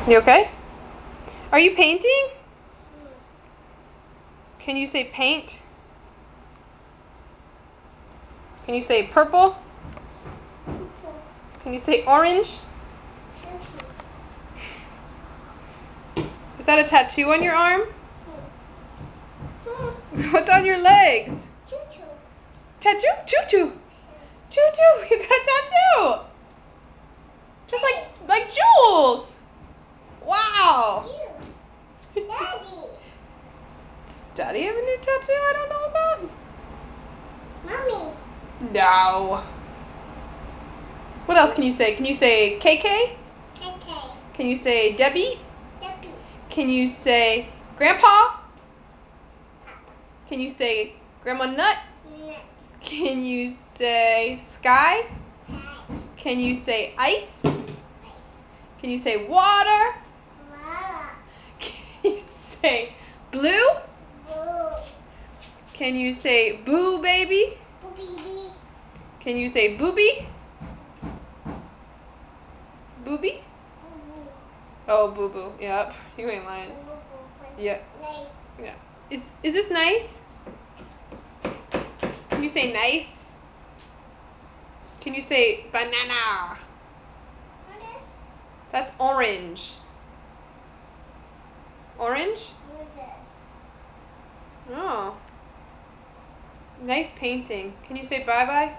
You okay? Are you painting? Can you say paint? Can you say purple? Can you say orange? Is that a tattoo on your arm? What's on your legs? Tattoo? Choo-choo. Choo-choo. You got a tattoo. Just like Jules. Wow. Daddy have a new tattoo I don't know about? Mommy. No. What else can you say? Can you say KK? KK. Can you say Debbie? Debbie. Can you say Grandpa? Can you say Grandma Nut? Nut. Can you say Sky? Sky. Can you say Ice? Can you say Water? Water. Can you say Blue? Blue. Can you say Boo Baby? Baby. Can you say Booby? Booby? Oh, Boo Boo. Yep. You ain't lying. Yeah. Yeah. Is this nice? Can you say nice? Can you say banana? That's orange. Orange? Oh. Nice painting. Can you say bye-bye?